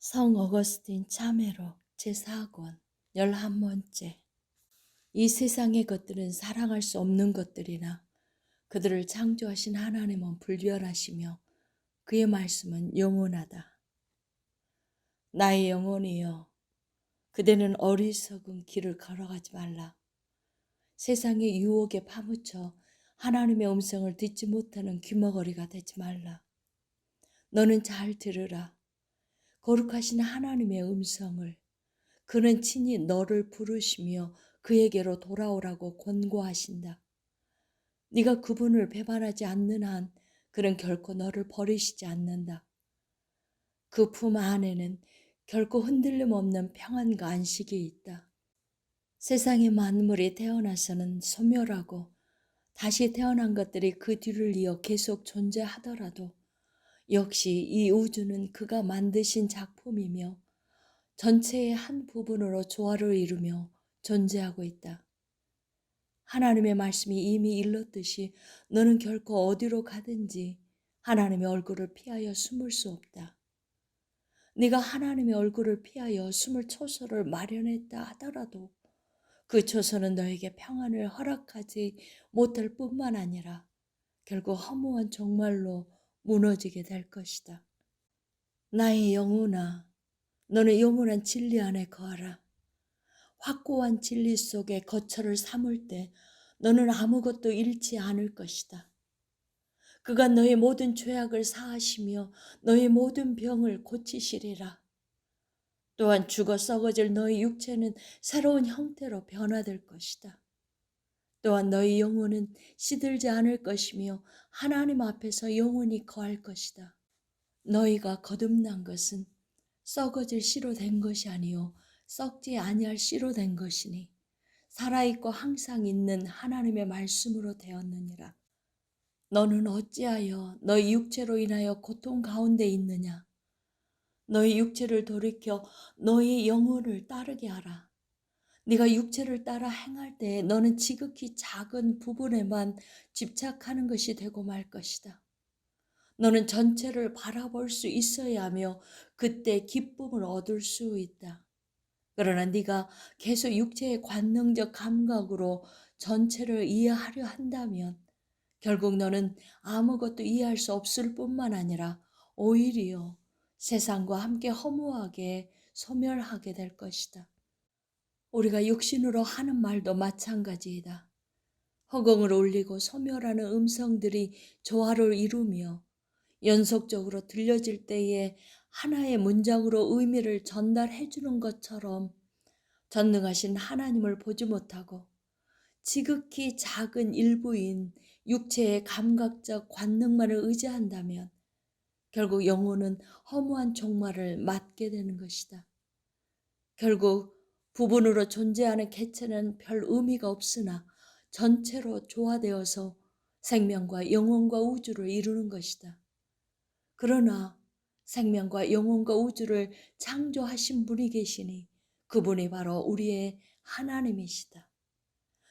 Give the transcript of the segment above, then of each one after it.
성 어거스틴 참회록 제4권 11번째. 이 세상의 것들은 사랑할 수 없는 것들이나 그들을 창조하신 하나님은 불변하시며 그의 말씀은 영원하다. 나의 영혼이여, 그대는 어리석은 길을 걸어가지 말라. 세상의 유혹에 파묻혀 하나님의 음성을 듣지 못하는 귀머거리가 되지 말라. 너는 잘 들으라. 거룩하신 하나님의 음성을. 그는 친히 너를 부르시며 그에게로 돌아오라고 권고하신다. 네가 그분을 배반하지 않는 한 그는 결코 너를 버리시지 않는다. 그 품 안에는 결코 흔들림 없는 평안과 안식이 있다. 세상의 만물이 태어나서는 소멸하고 다시 태어난 것들이 그 뒤를 이어 계속 존재하더라도 역시 이 우주는 그가 만드신 작품이며 전체의 한 부분으로 조화를 이루며 존재하고 있다. 하나님의 말씀이 이미 일렀듯이 너는 결코 어디로 가든지 하나님의 얼굴을 피하여 숨을 수 없다. 네가 하나님의 얼굴을 피하여 숨을 초소를 마련했다 하더라도 그 초소는 너에게 평안을 허락하지 못할 뿐만 아니라 결국 허무한 종말로 무너지게 될 것이다. 나의 영혼아, 너는 영원한 진리 안에 거하라. 확고한 진리 속에 거처를 삼을 때 너는 아무것도 잃지 않을 것이다. 그가 너의 모든 죄악을 사하시며 너의 모든 병을 고치시리라. 또한 죽어 썩어질 너의 육체는 새로운 형태로 변화될 것이다. 또한 너의 영혼은 시들지 않을 것이며 하나님 앞에서 영원히 거할 것이다. 너희가 거듭난 것은 썩어질 씨로 된 것이 아니요 썩지 아니할 씨로 된 것이니 살아있고 항상 있는 하나님의 말씀으로 되었느니라. 너는 어찌하여 너희 육체로 인하여 고통 가운데 있느냐? 너희 육체를 돌이켜 너희 영혼을 따르게 하라. 네가 육체를 따라 행할 때 너는 지극히 작은 부분에만 집착하는 것이 되고 말 것이다. 너는 전체를 바라볼 수 있어야 하며 그때 기쁨을 얻을 수 있다. 그러나 네가 계속 육체의 관능적 감각으로 전체를 이해하려 한다면 결국 너는 아무것도 이해할 수 없을 뿐만 아니라 오히려 세상과 함께 허무하게 소멸하게 될 것이다. 우리가 육신으로 하는 말도 마찬가지이다. 허공을 울리고 소멸하는 음성들이 조화를 이루며 연속적으로 들려질 때에 하나의 문장으로 의미를 전달해 주는 것처럼 전능하신 하나님을 보지 못하고 지극히 작은 일부인 육체의 감각적 관능만을 의지한다면 결국 영혼은 허무한 종말을 맞게 되는 것이다. 결국 부분으로 존재하는 개체는 별 의미가 없으나 전체로 조화되어서 생명과 영혼과 우주를 이루는 것이다. 그러나 생명과 영혼과 우주를 창조하신 분이 계시니 그분이 바로 우리의 하나님이시다.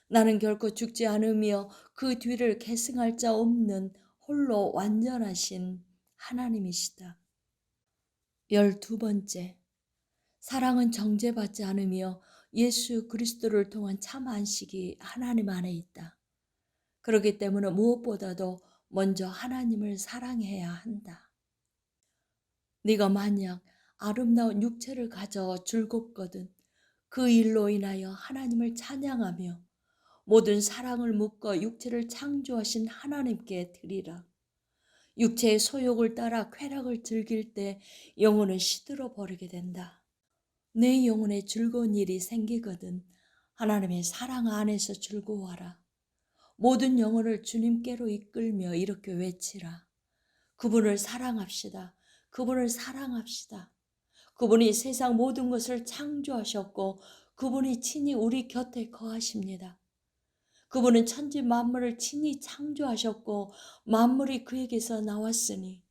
나는 결코 죽지 않으며 그 뒤를 계승할 자 없는 홀로 완전하신 하나님이시다. 12번째. 사랑은 정죄받지 않으며 예수 그리스도를 통한 참 안식이 하나님 안에 있다. 그렇기 때문에 무엇보다도 먼저 하나님을 사랑해야 한다. 네가 만약 아름다운 육체를 가져 즐겁거든 그 일로 인하여 하나님을 찬양하며 모든 사랑을 묶어 육체를 창조하신 하나님께 드리라. 육체의 소욕을 따라 쾌락을 즐길 때 영혼은 시들어 버리게 된다. 내 영혼에 즐거운 일이 생기거든 하나님의 사랑 안에서 즐거워하라. 모든 영혼을 주님께로 이끌며 이렇게 외치라. 그분을 사랑합시다. 그분을 사랑합시다. 그분이 세상 모든 것을 창조하셨고 그분이 친히 우리 곁에 거하십니다. 그분은 천지 만물을 친히 창조하셨고 만물이 그에게서 나왔으니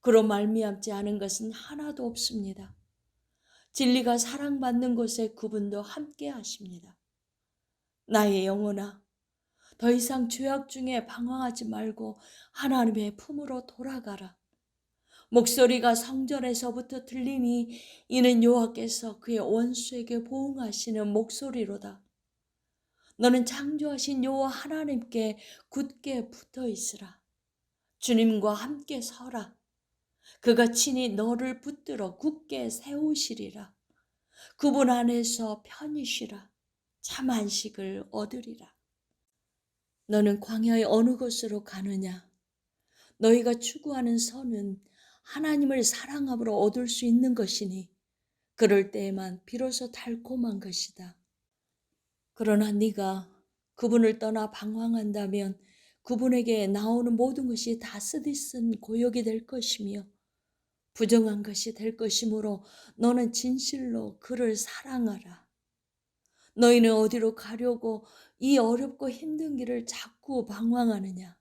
그로 말미암지 않은 것은 하나도 없습니다. 진리가 사랑받는 곳에 그분도 함께 하십니다. 나의 영혼아, 더 이상 죄악 중에 방황하지 말고 하나님의 품으로 돌아가라. 목소리가 성전에서부터 들리니 이는 여호와께서 그의 원수에게 보응하시는 목소리로다. 너는 창조하신 여호와 하나님께 굳게 붙어 있으라. 주님과 함께 서라. 그가 친히 너를 붙들어 굳게 세우시리라. 그분 안에서 편히 쉬라. 참 안식을 얻으리라. 너는 광야의 어느 곳으로 가느냐? 너희가 추구하는 선은 하나님을 사랑함으로 얻을 수 있는 것이니 그럴 때에만 비로소 달콤한 것이다. 그러나 네가 그분을 떠나 방황한다면 그분에게 나오는 모든 것이 다 쓰디쓴 고역이 될 것이며 부정한 것이 될 것이므로 너는 진실로 그를 사랑하라. 너희는 어디로 가려고 이 어렵고 힘든 길을 자꾸 방황하느냐?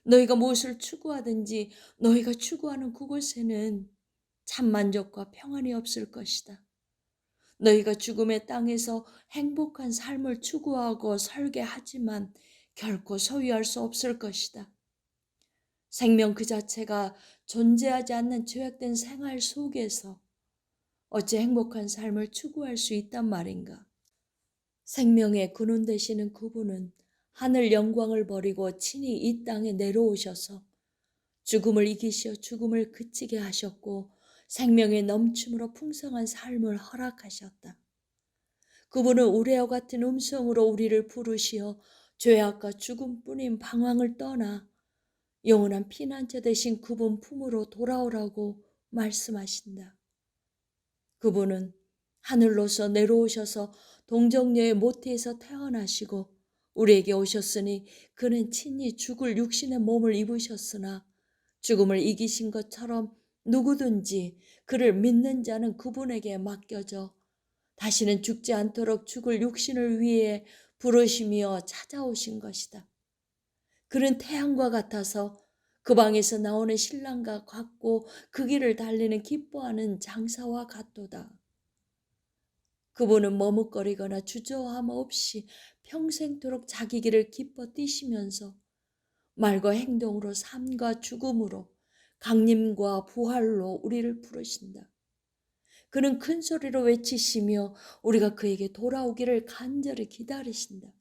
너희가 무엇을 추구하든지 너희가 추구하는 그곳에는 참 만족과 평안이 없을 것이다. 너희가 죽음의 땅에서 행복한 삶을 추구하고 설계하지만 결코 소유할 수 없을 것이다. 생명 그 자체가 존재하지 않는 죄악된 생활 속에서 어찌 행복한 삶을 추구할 수 있단 말인가? 생명의 근원 되시는 그분은 하늘 영광을 버리고 친히 이 땅에 내려오셔서 죽음을 이기시어 죽음을 그치게 하셨고 생명의 넘침으로 풍성한 삶을 허락하셨다. 그분은 우레와 같은 음성으로 우리를 부르시어 죄악과 죽음뿐인 방황을 떠나 영원한 피난처 되신 그분 품으로 돌아오라고 말씀하신다. 그분은 하늘로서 내려오셔서 동정녀의 모태에서 태어나시고 우리에게 오셨으니 그는 친히 죽을 육신의 몸을 입으셨으나 죽음을 이기신 것처럼 누구든지 그를 믿는 자는 그분에게 맡겨져 다시는 죽지 않도록 죽을 육신을 위해 부르시며 찾아오신 것이다. 그는 태양과 같아서 그 방에서 나오는 신랑과 같고 그 길을 달리는 기뻐하는 장사와 같도다. 그분은 머뭇거리거나 주저함 없이 평생토록 자기 길을 기뻐 뛰시면서 말과 행동으로 삶과 죽음으로 강림과 부활로 우리를 부르신다. 그는 큰 소리로 외치시며 우리가 그에게 돌아오기를 간절히 기다리신다.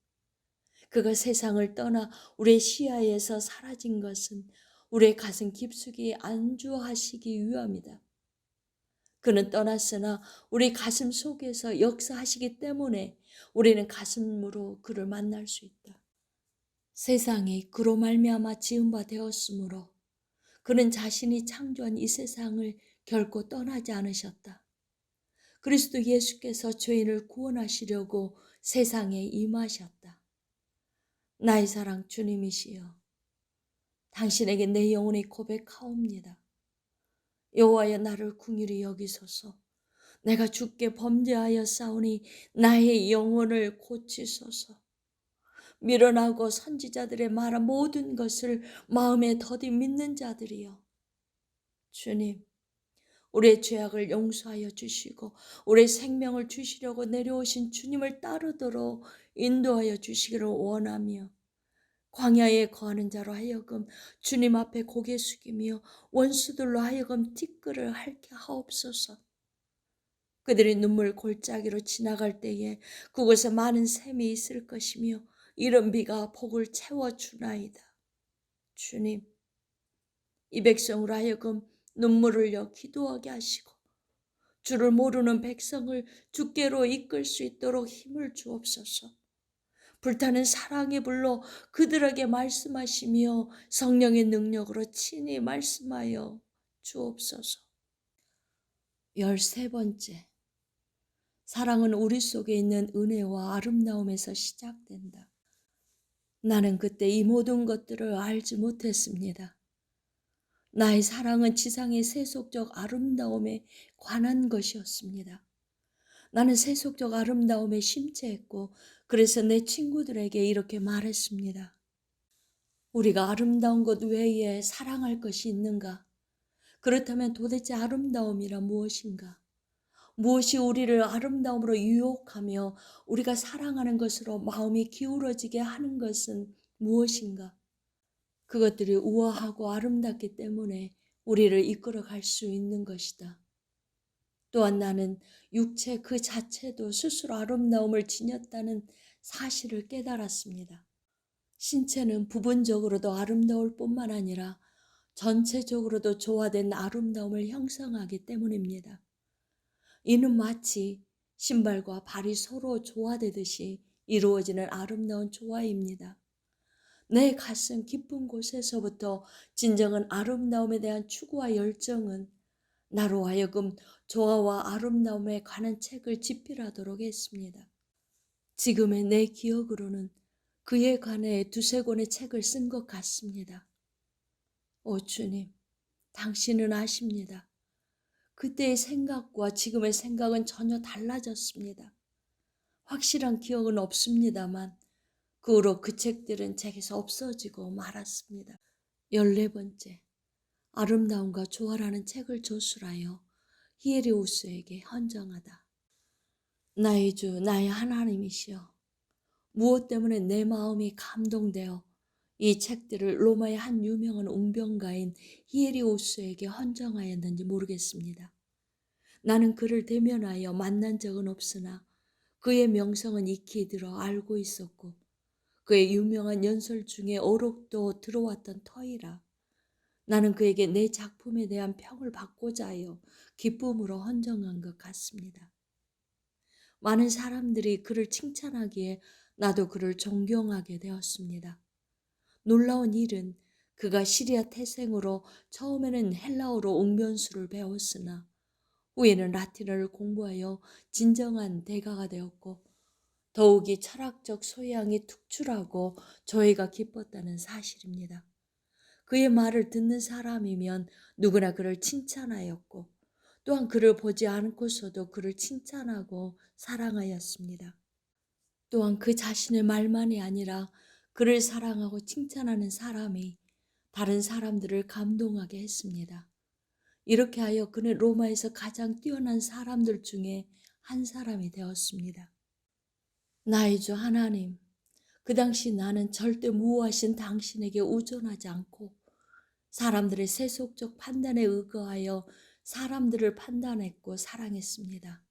그가 세상을 떠나 우리의 시야에서 사라진 것은 우리의 가슴 깊숙이 안주하시기 위함이다. 그는 떠났으나 우리 가슴 속에서 역사하시기 때문에 우리는 가슴으로 그를 만날 수 있다. 세상이 그로 말미암아 지은 바 되었으므로 그는 자신이 창조한 이 세상을 결코 떠나지 않으셨다. 그리스도 예수께서 죄인을 구원하시려고 세상에 임하셨다. 나의 사랑 주님이시여, 당신에게 내 영혼이 고백하옵니다. 여호와여, 나를 긍휼히 여기소서. 내가 주께 범죄하여 싸우니 나의 영혼을 고치소서. 미련하고 선지자들의 말한 모든 것을 마음에 더디 믿는 자들이여, 주님, 우리의 죄악을 용서하여 주시고 우리의 생명을 주시려고 내려오신 주님을 따르도록 인도하여 주시기를 원하며 광야에 거하는 자로 하여금 주님 앞에 고개 숙이며 원수들로 하여금 티끌을 핥게 하옵소서. 그들이 눈물 골짜기로 지나갈 때에 그곳에 많은 샘이 있을 것이며 이른 비가 복을 채워주나이다. 주님, 이 백성으로 하여금 눈물을 흘려 기도하게 하시고 주를 모르는 백성을 주께로 이끌 수 있도록 힘을 주옵소서. 불타는 사랑의 불로 그들에게 말씀하시며 성령의 능력으로 친히 말씀하여 주옵소서. 13번째, 사랑은 우리 속에 있는 은혜와 아름다움에서 시작된다. 나는 그때 이 모든 것들을 알지 못했습니다. 나의 사랑은 지상의 세속적 아름다움에 관한 것이었습니다. 나는 세속적 아름다움에 심취했고 그래서 내 친구들에게 이렇게 말했습니다. 우리가 아름다운 것 외에 사랑할 것이 있는가? 그렇다면 도대체 아름다움이란 무엇인가? 무엇이 우리를 아름다움으로 유혹하며 우리가 사랑하는 것으로 마음이 기울어지게 하는 것은 무엇인가? 그것들이 우아하고 아름답기 때문에 우리를 이끌어 갈 수 있는 것이다. 또한 나는 육체 그 자체도 스스로 아름다움을 지녔다는 사실을 깨달았습니다. 신체는 부분적으로도 아름다울 뿐만 아니라 전체적으로도 조화된 아름다움을 형성하기 때문입니다. 이는 마치 신발과 발이 서로 조화되듯이 이루어지는 아름다운 조화입니다. 내 가슴 깊은 곳에서부터 진정한 아름다움에 대한 추구와 열정은 나로 하여금 조화와 아름다움에 관한 책을 집필하도록 했습니다. 지금의 내 기억으로는 그에 관해 두세 권의 책을 쓴 것 같습니다. 오 주님, 당신은 아십니다. 그때의 생각과 지금의 생각은 전혀 달라졌습니다. 확실한 기억은 없습니다만 그 후로 그 책들은 제게서 없어지고 말았습니다. 14번째, 아름다움과 조화라는 책을 조술하여 히에리우스에게 헌정하다. 나의 주, 나의 하나님이시여, 무엇 때문에 내 마음이 감동되어 이 책들을 로마의 한 유명한 웅변가인 히에리우스에게 헌정하였는지 모르겠습니다. 나는 그를 대면하여 만난 적은 없으나 그의 명성은 익히 들어 알고 있었고 그의 유명한 연설 중에 어록도 들어왔던 터이라 나는 그에게 내 작품에 대한 평을 받고자 하여 기쁨으로 헌정한 것 같습니다. 많은 사람들이 그를 칭찬하기에 나도 그를 존경하게 되었습니다. 놀라운 일은 그가 시리아 태생으로 처음에는 헬라어로 웅변수를 배웠으나 후에는 라틴어를 공부하여 진정한 대가가 되었고 더욱이 철학적 소양이 특출하고 저희가 기뻤다는 사실입니다. 그의 말을 듣는 사람이면 누구나 그를 칭찬하였고 또한 그를 보지 않고서도 그를 칭찬하고 사랑하였습니다. 또한 그 자신의 말만이 아니라 그를 사랑하고 칭찬하는 사람이 다른 사람들을 감동하게 했습니다. 이렇게 하여 그는 로마에서 가장 뛰어난 사람들 중에 한 사람이 되었습니다. 나의 주 하나님, 그 당시 나는 절대 무오하신 당신에게 의존하지 않고 사람들의 세속적 판단에 의거하여 사람들을 판단했고 사랑했습니다.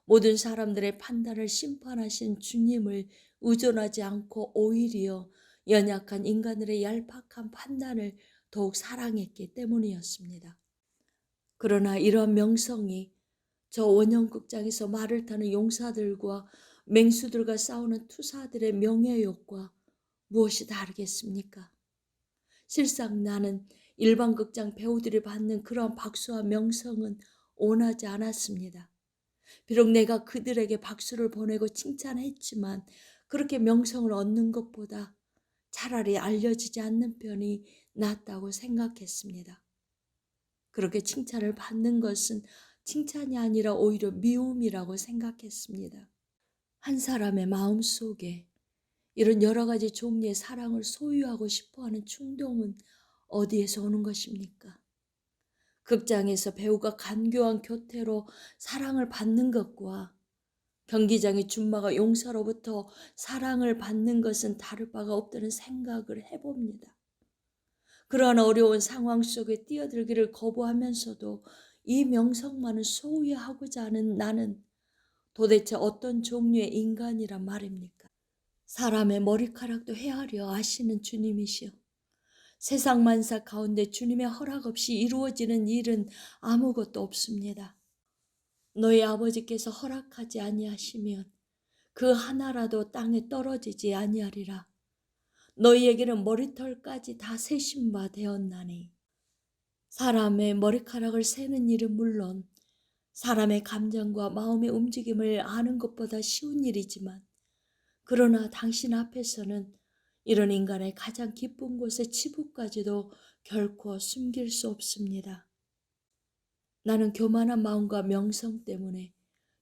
모든 사람들의 판단을 심판하신 주님을 의존하지 않고 오히려 연약한 인간들의 얄팍한 판단을 더욱 사랑했기 때문이었습니다. 그러나 이러한 명성이 저 원형극장에서 말을 타는 용사들과 맹수들과 싸우는 투사들의 명예욕과 무엇이 다르겠습니까? 실상 나는 일반 극장 배우들이 받는 그러한 박수와 명성은 원하지 않았습니다. 비록 내가 그들에게 박수를 보내고 칭찬했지만 그렇게 명성을 얻는 것보다 차라리 알려지지 않는 편이 낫다고 생각했습니다. 그렇게 칭찬을 받는 것은 칭찬이 아니라 오히려 미움이라고 생각했습니다. 한 사람의 마음속에 이런 여러 가지 종류의 사랑을 소유하고 싶어하는 충동은 어디에서 오는 것입니까? 극장에서 배우가 간교한 교태로 사랑을 받는 것과 경기장의 줌마가 용사로부터 사랑을 받는 것은 다를 바가 없다는 생각을 해봅니다. 그러한 어려운 상황 속에 뛰어들기를 거부하면서도 이 명성만을 소유하고자 하는 나는 도대체 어떤 종류의 인간이란 말입니까? 사람의 머리카락도 헤아려 아시는 주님이시여. 세상 만사 가운데 주님의 허락 없이 이루어지는 일은 아무것도 없습니다. 너희 아버지께서 허락하지 아니하시면 그 하나라도 땅에 떨어지지 아니하리라. 너희에게는 머리털까지 다 세신 바 되었나니. 사람의 머리카락을 세는 일은 물론 사람의 감정과 마음의 움직임을 아는 것보다 쉬운 일이지만 그러나 당신 앞에서는 이런 인간의 가장 기쁜 곳의 치부까지도 결코 숨길 수 없습니다. 나는 교만한 마음과 명성 때문에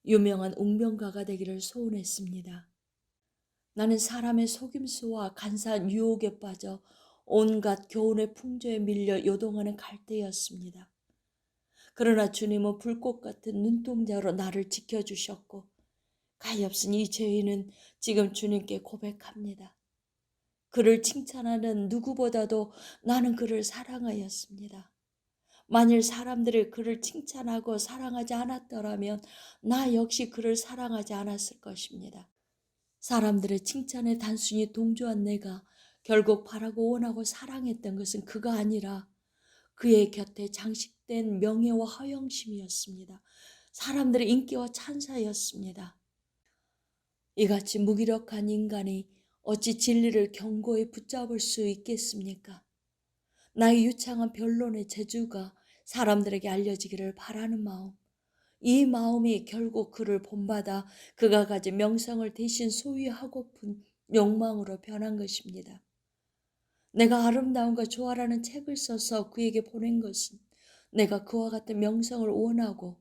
유명한 웅변가가 되기를 소원했습니다. 나는 사람의 속임수와 간사한 유혹에 빠져 온갖 교훈의 풍조에 밀려 요동하는 갈대였습니다. 그러나 주님은 불꽃 같은 눈동자로 나를 지켜주셨고 가엾은 이 죄인은 지금 주님께 고백합니다. 그를 칭찬하는 누구보다도 나는 그를 사랑하였습니다. 만일 사람들이 그를 칭찬하고 사랑하지 않았더라면 나 역시 그를 사랑하지 않았을 것입니다. 사람들의 칭찬에 단순히 동조한 내가 결국 바라고 원하고 사랑했던 것은 그가 아니라 그의 곁에 장식된 명예와 허영심이었습니다. 사람들의 인기와 찬사였습니다. 이같이 무기력한 인간이 어찌 진리를 견고히 붙잡을 수 있겠습니까? 나의 유창한 변론의 재주가 사람들에게 알려지기를 바라는 마음, 이 마음이 결국 그를 본받아 그가 가진 명성을 대신 소유하고픈 욕망으로 변한 것입니다. 내가 아름다움과 조화라는 책을 써서 그에게 보낸 것은 내가 그와 같은 명성을 원하고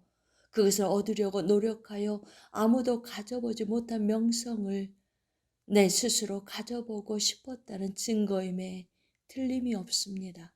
그것을 얻으려고 노력하여 아무도 가져보지 못한 명성을 내 스스로 가져보고 싶었다는 증거임에 틀림이 없습니다.